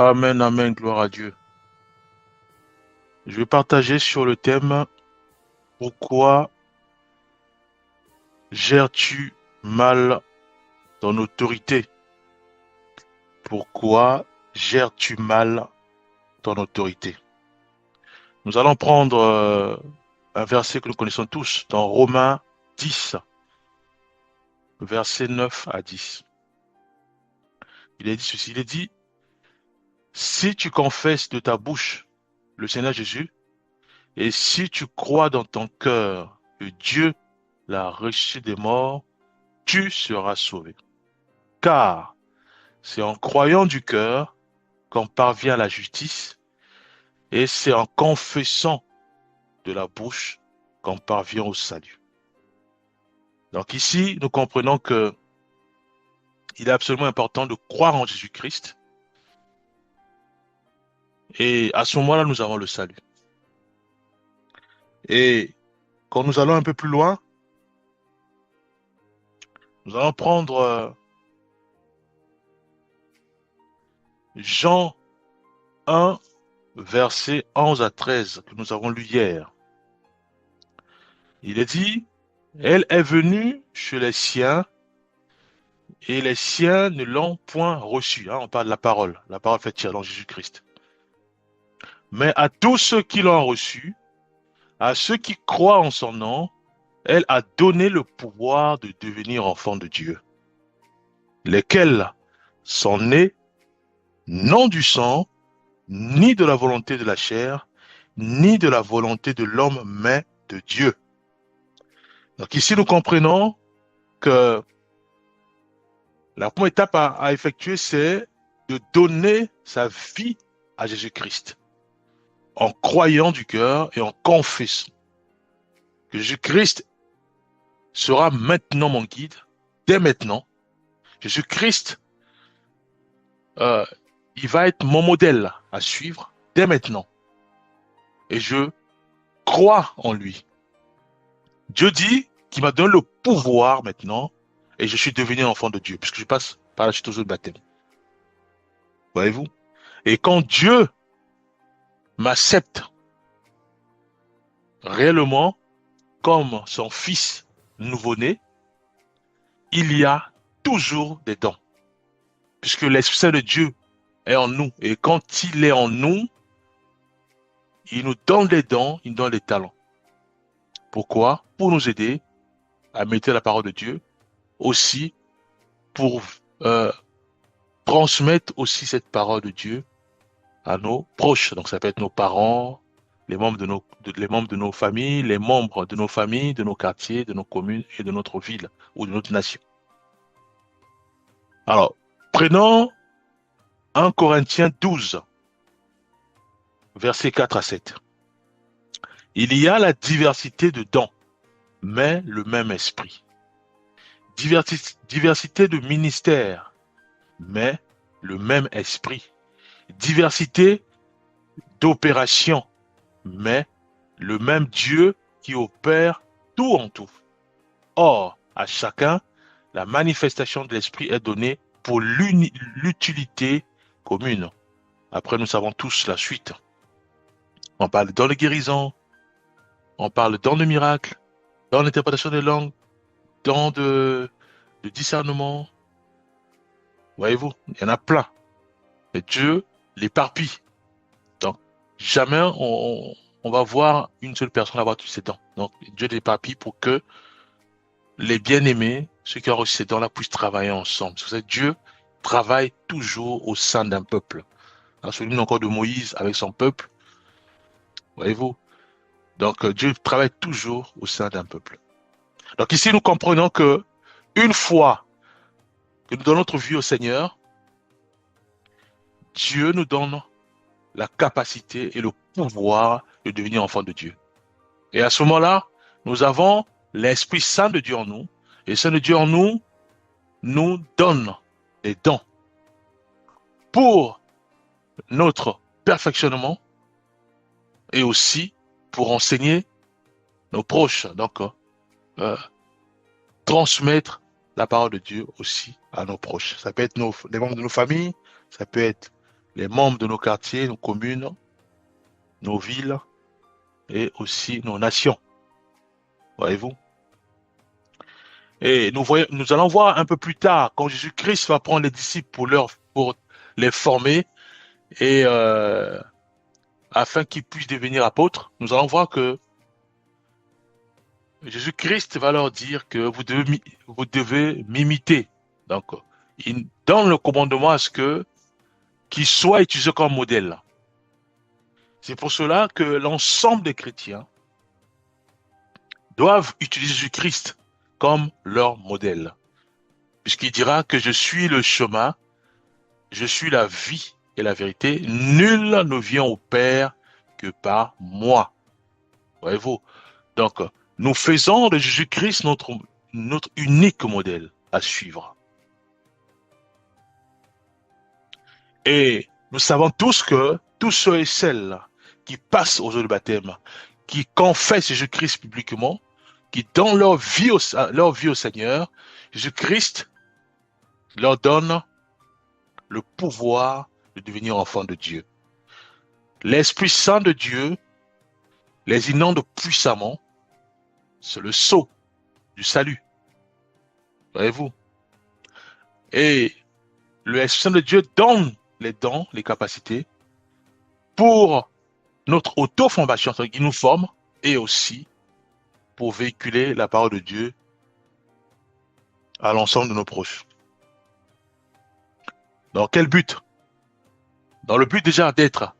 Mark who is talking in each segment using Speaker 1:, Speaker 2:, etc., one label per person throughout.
Speaker 1: Amen, amen, gloire à Dieu. Je vais partager sur le thème pourquoi gères-tu mal ton autorité? Pourquoi gères-tu mal ton autorité? Nous allons prendre un verset que nous connaissons tous dans Romains 10, versets 9 à 10. Il est dit ceci, il est dit, si tu confesses de ta bouche le Seigneur Jésus, et si tu crois dans ton cœur que Dieu l'a ressuscité des morts, tu seras sauvé. Car c'est en croyant du cœur qu'on parvient à la justice, et c'est en confessant de la bouche qu'on parvient au salut. Donc ici, nous comprenons que il est absolument important de croire en Jésus-Christ, et à ce moment-là, nous avons le salut. Et quand nous allons un peu plus loin, nous allons prendre Jean 1, versets 11 à 13, que nous avons lu hier. Il est dit, elle est venue chez les siens, et les siens ne l'ont point reçue. On parle de la parole faite chair dans Jésus-Christ. Mais à tous ceux qui l'ont reçu, à ceux qui croient en son nom, elle a donné le pouvoir de devenir enfants de Dieu, lesquels sont nés non du sang, ni de la volonté de la chair, ni de la volonté de l'homme, mais de Dieu. Donc ici, nous comprenons que la première étape à effectuer, c'est de donner sa vie à Jésus-Christ, en croyant du cœur et en confessant que Jésus-Christ sera maintenant mon guide, dès maintenant. Jésus-Christ, euh, il va être mon modèle à suivre dès maintenant. Et je crois en lui. Dieu dit qu'il m'a donné le pouvoir maintenant et je suis devenu enfant de Dieu, puisque je passe par la chute de baptême. Voyez-vous? Et quand Dieu m'accepte réellement comme son fils nouveau-né, il y a toujours des dons, puisque l'Esprit Saint de Dieu est en nous. Et quand il est en nous, il nous donne des dons, il nous donne des talents. Pourquoi? Pour nous aider à mettre la parole de Dieu, aussi pour euh, transmettre aussi cette parole de Dieu à nos proches. Donc ça peut être nos parents, les membres de nos familles, les membres de nos familles, de nos quartiers, de nos communes et de notre ville ou de notre nation. Alors, prenons 1 Corinthiens 12, versets 4 à 7. Il y a la diversité de dons, mais le même esprit. Diversité de ministères, mais le même esprit. Diversité d'opérations, mais le même Dieu qui opère tout en tout. Or, à chacun, la manifestation de l'esprit est donnée pour l'utilité commune. Après, nous savons tous la suite. On parle dans les guérisons, on parle dans le miracle, dans l'interprétation des langues, dans le discernement. Voyez-vous, il y en a plein. Et Dieu l'éparpille. Donc, jamais on va voir une seule personne avoir tous ces dons. Donc, Dieu l'éparpille pour que les bien-aimés, ceux qui ont reçu ces dons-là, puissent travailler ensemble. Parce que Dieu travaille toujours au sein d'un peuple. On se souvient encore de Moïse avec son peuple. Voyez-vous? Donc, Dieu travaille toujours au sein d'un peuple. Donc ici, nous comprenons que une fois que nous donnons notre vie au Seigneur, Dieu nous donne la capacité et le pouvoir de devenir enfant de Dieu. Et à ce moment-là, nous avons l'Esprit Saint de Dieu en nous. Et le Saint de Dieu en nous nous donne des dons pour notre perfectionnement et aussi pour enseigner nos proches. Donc, euh, transmettre la parole de Dieu aussi à nos proches. Ça peut être les membres de nos familles, ça peut être les membres de nos quartiers, nos communes, nos villes et aussi nos nations. Voyez-vous? Et nous allons voir un peu plus tard, quand Jésus-Christ va prendre les disciples pour les former et afin qu'ils puissent devenir apôtres, nous allons voir que Jésus-Christ va leur dire que vous devez m'imiter. Donc, il donne le commandement à ce que qu'il soit utilisé comme modèle. C'est pour cela que l'ensemble des chrétiens doivent utiliser Jésus-Christ comme leur modèle, puisqu'il dira que je suis le chemin, je suis la vie et la vérité. Nul ne vient au Père que par moi. Voyez-vous? Donc, nous faisons de Jésus-Christ notre unique modèle à suivre. Et nous savons tous que tous ceux et celles qui passent aux eaux de baptême, qui confessent Jésus-Christ publiquement, qui donnent leur vie au Seigneur, Jésus-Christ leur donne le pouvoir de devenir enfants de Dieu. L'Esprit Saint de Dieu les inonde puissamment. C'est le sceau du salut. Voyez-vous? Et le Esprit Saint de Dieu donne les dons, les capacités pour notre auto-formation, il nous forme, et aussi pour véhiculer la parole de Dieu à l'ensemble de nos proches. Dans quel but? Dans le but déjà d'être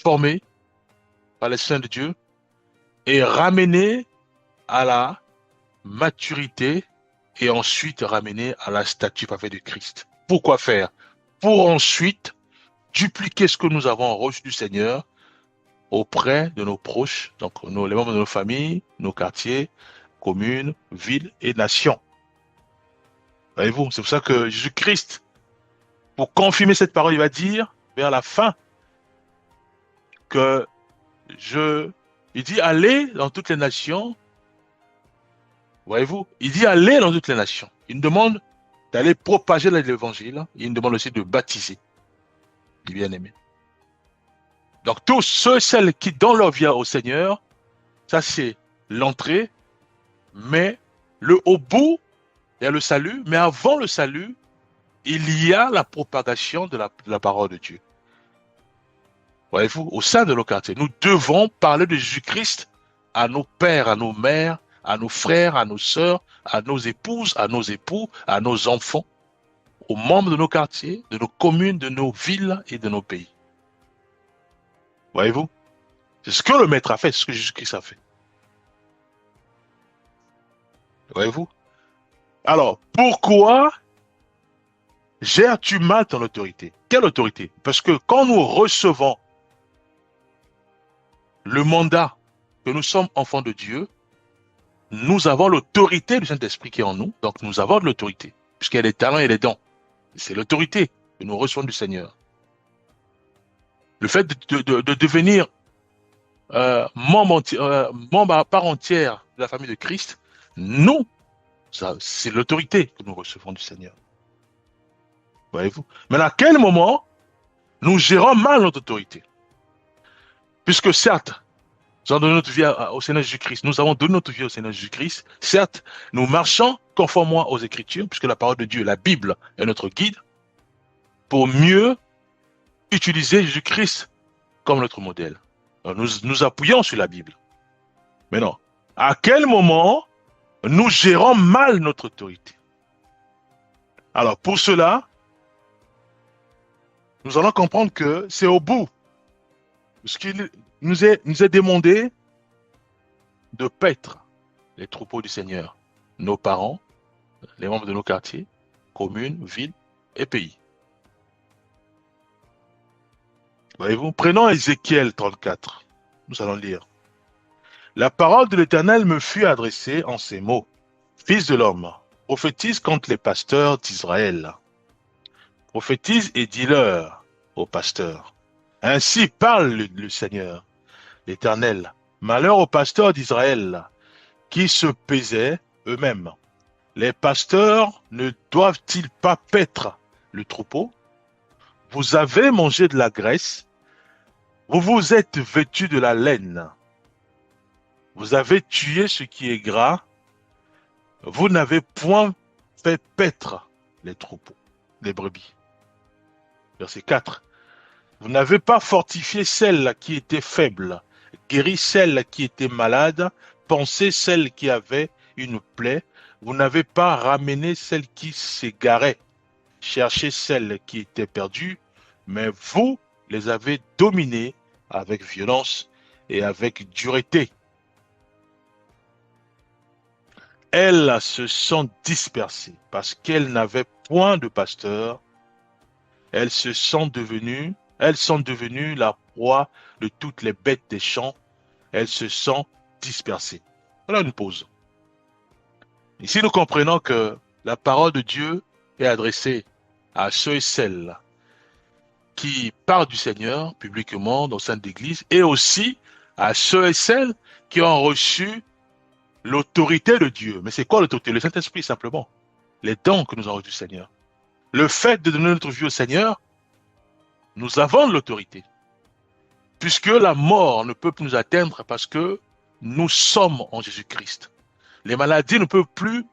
Speaker 1: formé par l'Esprit Saint de Dieu et ramené à la maturité et ensuite ramené à la statue parfaite de Christ. Pourquoi faire? Pour ensuite dupliquer ce que nous avons reçu du Seigneur auprès de nos proches, donc les membres de nos familles, nos quartiers, communes, villes et nations. Voyez-vous, c'est pour ça que Jésus-Christ, pour confirmer cette parole, il va dire vers la fin que il dit allez dans toutes les nations. Voyez-vous, il dit allez dans toutes les nations. Il nous demande d'aller propager l'évangile. Il nous demande aussi de baptiser les bien-aimés. Donc tous ceux et celles qui donnent leur vie au Seigneur, ça c'est l'entrée, mais au bout, il y a le salut, mais avant le salut, il y a la propagation de la parole de Dieu. Voyez-vous, au sein de nos quartiers, nous devons parler de Jésus-Christ à nos pères, à nos mères, à nos frères, à nos sœurs, à nos épouses, à nos époux, à nos enfants, aux membres de nos quartiers, de nos communes, de nos villes et de nos pays. Voyez-vous? C'est ce que le Maître a fait, c'est ce que Jésus-Christ a fait. Voyez-vous? Alors, pourquoi gères-tu mal ton autorité? Quelle autorité? Parce que quand nous recevons le mandat que nous sommes enfants de Dieu, nous avons l'autorité du Saint-Esprit qui est en nous, donc nous avons de l'autorité, puisqu'il y a les talents et les dons. C'est l'autorité que nous recevons du Seigneur. Le fait de devenir membre à part entière de la famille de Christ, nous, c'est l'autorité que nous recevons du Seigneur. Voyez-vous? Mais à quel moment nous gérons mal notre autorité? Puisque certes, nous avons donné notre vie au Seigneur Jésus-Christ, nous avons donné notre vie au Seigneur Jésus-Christ, certes, nous marchons conformément aux Écritures, puisque la parole de Dieu, la Bible, est notre guide, pour mieux utiliser Jésus-Christ comme notre modèle. Donc nous appuyons sur la Bible. Mais non, à quel moment nous gérons mal notre autorité? Alors pour cela, nous allons comprendre que c'est au bout. Ce qu'il nous est demandé de paître les troupeaux du Seigneur, nos parents, les membres de nos quartiers, communes, villes et pays. Voyez-vous, prenons Ézéchiel 34. Nous allons lire. La parole de l'Éternel me fut adressée en ces mots. Fils de l'homme, prophétise contre les pasteurs d'Israël. Prophétise et dis-leur aux pasteurs. Ainsi parle le Seigneur, l'Éternel. Malheur aux pasteurs d'Israël, qui se paisaient eux-mêmes. Les pasteurs ne doivent-ils pas paître le troupeau? Vous avez mangé de la graisse, vous vous êtes vêtus de la laine, vous avez tué ce qui est gras, vous n'avez point fait paître les troupeaux, les brebis. Verset 4. Vous n'avez pas fortifié celle qui était faible, guéri celle qui était malade, pensé celle qui avait une plaie. Vous n'avez pas ramené celle qui s'égarait, cherché celle qui était perdue, mais vous les avez dominées avec violence et avec dureté. Elles se sont dispersées parce qu'elles n'avaient point de pasteur. Elles sont devenues la proie de toutes les bêtes des champs. Elles se sont dispersées. Voilà une pause. Ici, nous comprenons que la parole de Dieu est adressée à ceux et celles qui parlent du Seigneur publiquement dans Sainte Église et aussi à ceux et celles qui ont reçu l'autorité de Dieu. Mais c'est quoi l'autorité? Le Saint-Esprit, simplement. Les dons que nous avons reçus du Seigneur. Le fait de donner notre vie au Seigneur, nous avons l'autorité. Puisque la mort ne peut plus nous atteindre parce que nous sommes en Jésus-Christ. Les maladies ne peuvent plus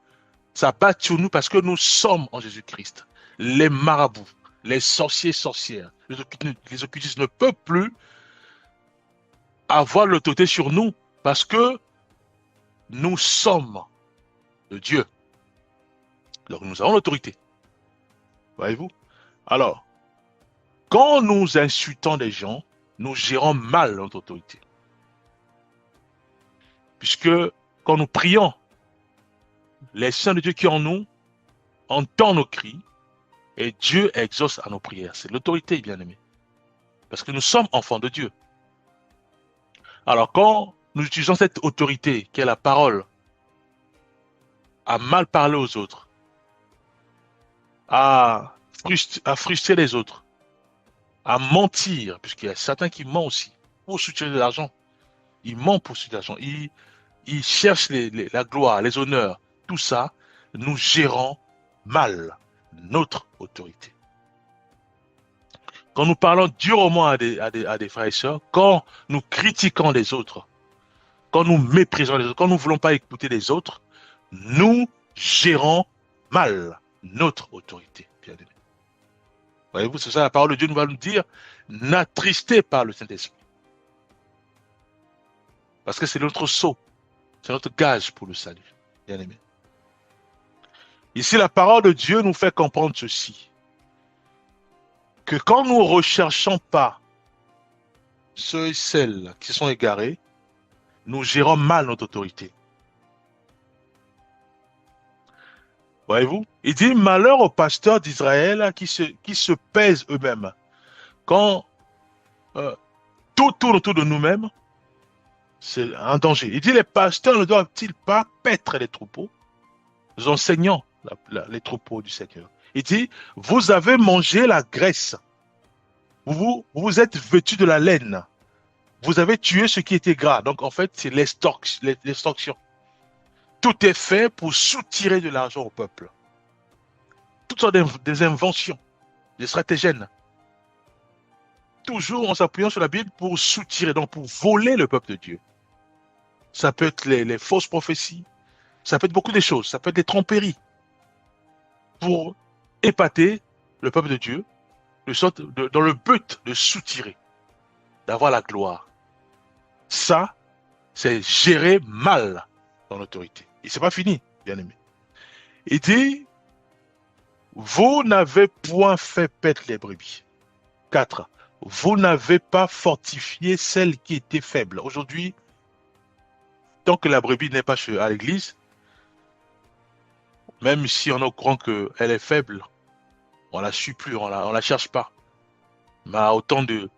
Speaker 1: s'abattre sur nous parce que nous sommes en Jésus-Christ. Les marabouts, les sorciers, sorcières, les occultistes ne peuvent plus avoir l'autorité sur nous parce que nous sommes de Dieu. Donc nous avons l'autorité. Voyez-vous? Alors, quand nous insultons des gens, nous gérons mal notre autorité. Puisque quand nous prions, les saints de Dieu qui en nous entendent nos cris et Dieu exauce à nos prières. C'est l'autorité, bien-aimé. Parce que nous sommes enfants de Dieu. Alors quand nous utilisons cette autorité, qui est la parole, à mal parler aux autres, à frustrer les autres, à mentir, puisqu'il y a certains qui mentent aussi, pour soutirer de l'argent. Ils mentent pour soutirer de l'argent. Ils cherchent la gloire, les honneurs. Tout ça, nous gérons mal notre autorité. Quand nous parlons durement à des frères et sœurs, quand nous critiquons les autres, quand nous méprisons les autres, quand nous ne voulons pas écouter les autres, nous gérons mal notre autorité, bien-aimés. Voyez-vous, c'est ça, la parole de Dieu nous va nous dire, n'attristez pas le Saint-Esprit. Parce que c'est notre sceau, c'est notre gage pour le salut, bien-aimés. Ici, la parole de Dieu nous fait comprendre ceci, que quand nous ne recherchons pas ceux et celles qui sont égarés, nous gérons mal notre autorité. Voyez-vous? Il dit, malheur aux pasteurs d'Israël qui se pèsent eux-mêmes. Quand tout tourne autour de nous-mêmes, c'est un danger. Il dit, les pasteurs ne doivent-ils pas paître les troupeaux? Nous enseignons les troupeaux du Seigneur. Il dit, vous avez mangé la graisse. Vous êtes vêtus de la laine. Vous avez tué ce qui était gras. Donc, en fait, c'est l'extorsion. Tout est fait pour soutirer de l'argent au peuple. Toutes sortes des inventions, des stratagèmes. Toujours en s'appuyant sur la Bible pour soutirer, donc pour voler le peuple de Dieu. Ça peut être les fausses prophéties. Ça peut être beaucoup de choses. Ça peut être des tromperies. Pour épater le peuple de Dieu, dans le but de soutirer, d'avoir la gloire. Ça, c'est gérer mal dans l'autorité. Et c'est pas fini, bien aimé. Il dit, vous n'avez point fait paître les brebis. 4. Vous n'avez pas fortifié celle qui était faible. Aujourd'hui, tant que la brebis n'est pas à l'église, même si on est au courant qu'elle est faible, on la suit plus, on la cherche pas. Mais au temps du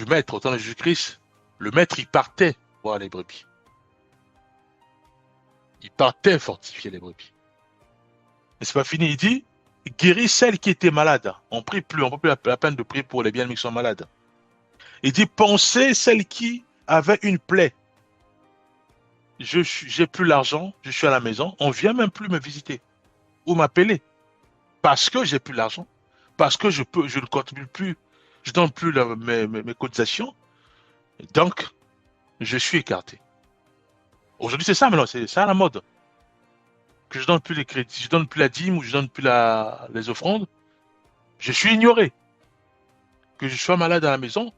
Speaker 1: maître, au temps de Jésus-Christ, le maître, il partait voir les brebis. Il partait fortifier les brebis. Mais c'est pas fini, il dit, guéris celle qui était malade. On prie plus, on ne peut plus la peine de prier pour les bien-aimés qui sont malades. Il dit, pensez celle qui avait une plaie. J'ai plus l'argent, je suis à la maison, on vient même plus me visiter ou m'appeler parce que j'ai plus l'argent. parce que je ne contribue plus, je donne plus mes cotisations, donc je suis écarté. Aujourd'hui, c'est ça maintenant, c'est ça la mode. Que je donne plus les crédits, je donne plus la dîme ou je donne plus les offrandes, je suis ignoré. Que je sois malade à la maison,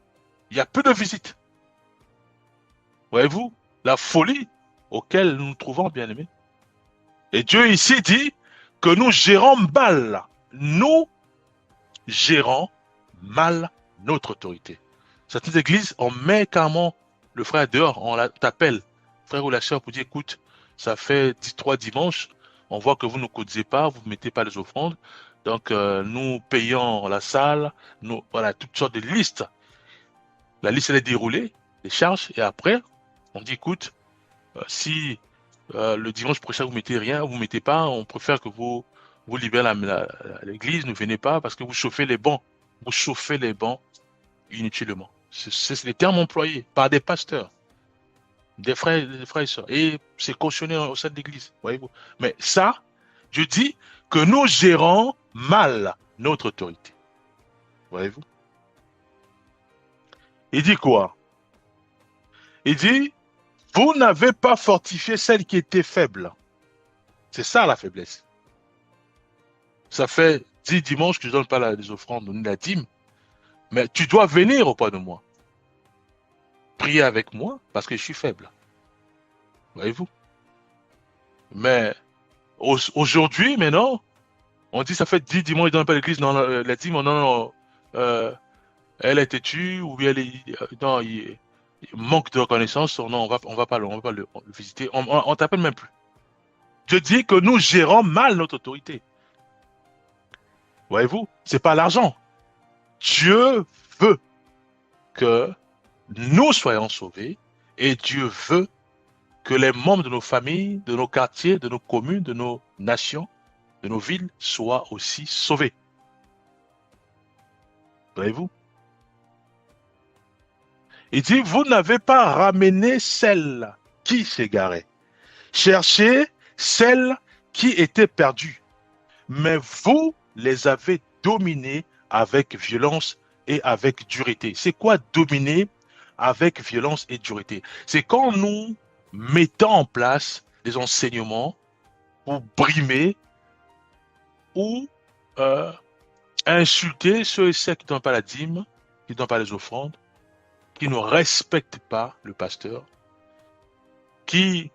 Speaker 1: il y a peu de visites. Voyez-vous, la folie auquel nous nous trouvons, bien aimés. Et Dieu ici dit que nous gérons mal. Nous gérons mal notre autorité. Certaines églises, on met carrément le frère dehors, t'appelle, frère ou la sœur, pour dire, écoute, ça fait 3 dimanches, on voit que vous ne cotisez pas, vous ne mettez pas les offrandes, donc nous payons la salle, nous, voilà, toutes sortes de listes. La liste, elle est déroulée, les charges, et après, on dit, écoute, si le dimanche prochain vous mettez rien, vous mettez pas, on préfère que vous libérez l'église, ne venez pas parce que vous chauffez les bancs. Vous chauffez les bancs inutilement. C'est les termes employés par des pasteurs, des frères et sœurs. Et c'est cautionné au sein de l'église, voyez-vous. Mais ça, je dis que nous gérons mal notre autorité. Voyez-vous. Il dit quoi? Il dit, vous n'avez pas fortifié celle qui était faible. C'est ça la faiblesse. Ça fait 10 dimanches que je ne donne pas les offrandes ni la dîme. Mais tu dois venir auprès de moi. Prier avec moi parce que je suis faible. Voyez-vous? Mais aujourd'hui, maintenant, on dit ça fait 10 dimanches que je ne donne pas l'église. Non, la dîme, non, non, elle est têtue ou bien non, il manque de reconnaissance. Non, on va pas le visiter. On t'appelle même plus. Je dis que nous gérons mal notre autorité. Voyez-vous? C'est pas l'argent. Dieu veut que nous soyons sauvés et Dieu veut que les membres de nos familles, de nos quartiers, de nos communes, de nos nations, de nos villes soient aussi sauvés. Voyez-vous? Il dit, vous n'avez pas ramené celle qui s'égarait. Cherchez celle qui était perdue. Mais vous les avez dominées avec violence et avec dureté. C'est quoi dominer avec violence et dureté? C'est quand nous mettons en place des enseignements pour brimer ou euh, insulter ceux et celles qui ne donnent pas la dîme, qui ne donnent pas les offrandes, qui ne respectent pas le pasteur, qui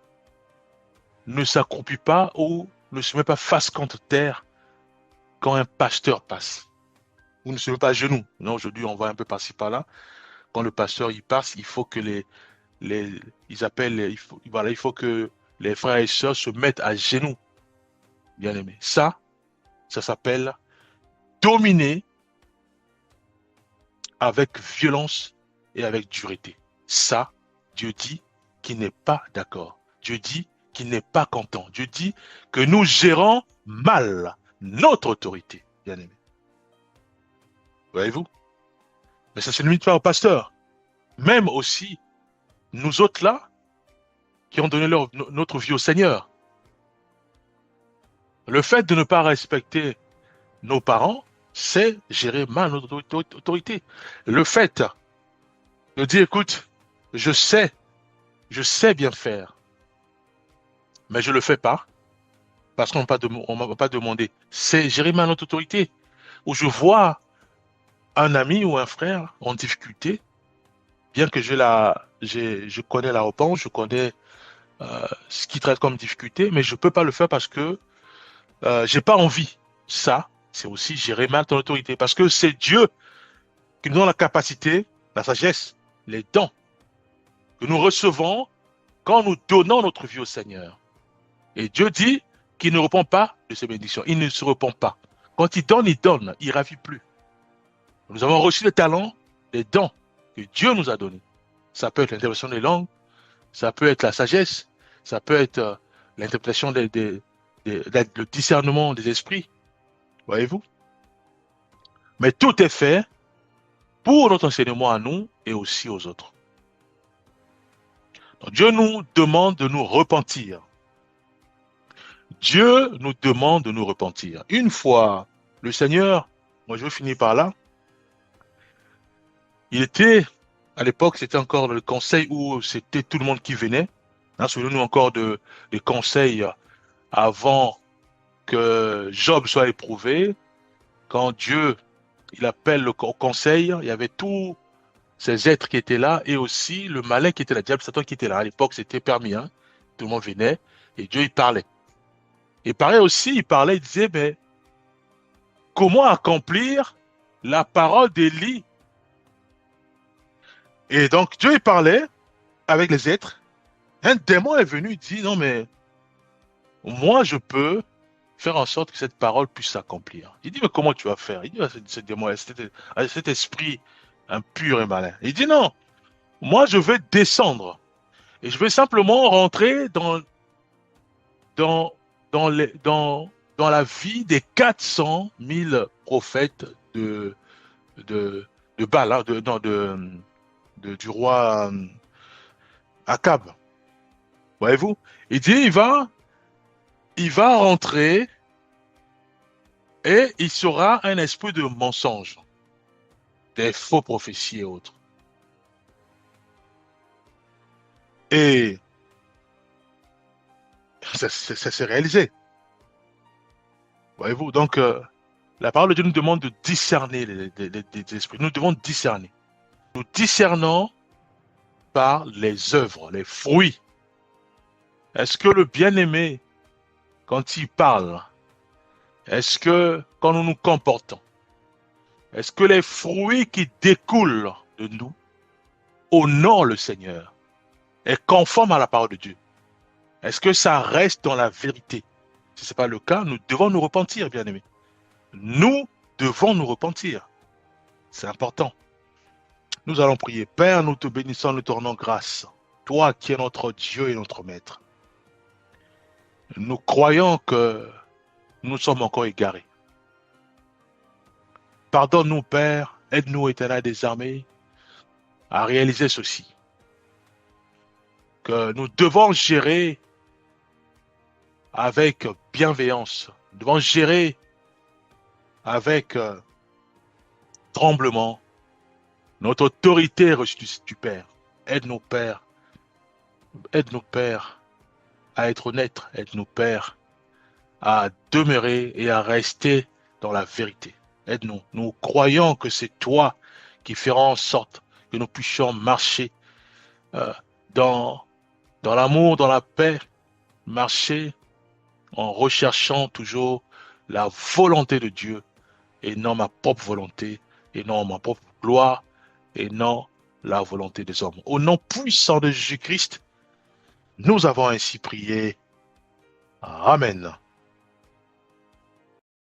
Speaker 1: ne s'accroupit pas ou ne se met pas face contre terre quand un pasteur passe. Vous ne se mettez pas à genoux. Non, aujourd'hui, on va un peu par-ci par-là. Quand le pasteur y passe, il faut que ils appellent, il faut que les frères et sœurs se mettent à genoux, bien aimés. Ça s'appelle dominer avec violence et avec dureté. Ça, Dieu dit qu'il n'est pas d'accord. Dieu dit qu'il n'est pas content. Dieu dit que nous gérons mal notre autorité, bien aimé. Voyez-vous? Mais ça ne se limite pas au pasteur. Même aussi, nous autres là, qui ont donné notre vie au Seigneur. Le fait de ne pas respecter nos parents, c'est gérer mal notre autorité. Le fait de dire, écoute, je sais bien faire, mais je ne le fais pas, parce qu'on ne m'a pas demandé. C'est gérer mal notre autorité. Où je vois un ami ou un frère en difficulté, bien que je connais la réponse, je connais ce qui traite comme difficulté, mais je ne peux pas le faire parce que j'ai pas envie. Ça, c'est aussi gérer mal ton autorité, parce que c'est Dieu qui nous donne la capacité, la sagesse, les dons que nous recevons quand nous donnons notre vie au Seigneur. Et Dieu dit qu'il ne répond pas de ses bénédictions. Il ne se répond pas. Quand il donne, il ne ravit plus. Nous avons reçu les talents, les dons que Dieu nous a donnés. Ça peut être l'interprétation des langues, ça peut être la sagesse, ça peut être l'interprétation le discernement des esprits. Voyez-vous? Mais tout est fait pour notre enseignement à nous et aussi aux autres. Donc, Dieu nous demande de nous repentir. Dieu nous demande de nous repentir. Une fois le Seigneur Moi, je veux finir par là. Il était, à l'époque, c'était encore le conseil où c'était tout le monde qui venait. Hein, souvenons-nous encore des conseils avant que Job soit éprouvé. Quand Dieu, il appelle au conseil, il y avait tous ces êtres qui étaient là et aussi le malin qui était là, le diable Satan qui était là. À l'époque, c'était permis, hein. Tout le monde venait et Dieu, il parlait. Et pareil aussi, il parlait, il disait, mais comment accomplir la parole d'Élie? Et donc, Dieu, il parlait avec les êtres. Un démon est venu, il dit, non, mais moi, je peux faire en sorte que cette parole puisse s'accomplir. Il dit, mais comment tu vas faire? Il dit, ah, ce démon, cet esprit impur et malin. Il dit, non, moi, je vais descendre et je vais simplement rentrer dans, dans la vie des 400 000 prophètes de, de Baal, hein, non, du roi Akab. Voyez-vous? Il dit, il va rentrer et il sera un esprit de mensonge, des faux prophéties et autres. Et ça s'est réalisé. Voyez-vous? Donc, la parole de Dieu nous demande de discerner les esprits. Nous devons discerner. Nous discernons par les œuvres, les fruits. Est-ce que le bien-aimé, quand il parle, est-ce que quand nous nous comportons, est-ce que les fruits qui découlent de nous honorent le Seigneur, est conforme à la parole de Dieu? Est-ce que ça reste dans la vérité? Si ce n'est pas le cas, nous devons nous repentir, bien-aimés. Nous devons nous repentir. C'est important. Nous allons prier. Père, nous te bénissons, nous te rendons grâce. Toi qui es notre Dieu et notre Maître. Nous croyons que nous sommes encore égarés. Pardonne-nous, Père. Aide-nous, Éternel des armées, à réaliser ceci. Que nous devons gérer avec bienveillance. Nous devons gérer avec tremblement. Notre autorité est reçue du Père. Aide-nous, Père. Aide-nous, Père, à être honnêtes. Aide-nous, Père, à demeurer et à rester dans la vérité. Aide-nous. Nous croyons que c'est toi qui feras en sorte que nous puissions marcher euh, dans, dans l'amour, dans la paix, marcher en recherchant toujours la volonté de Dieu et non ma propre volonté, et non ma propre gloire, et non la volonté des hommes. Au nom puissant de Jésus-Christ, nous avons ainsi prié. Amen.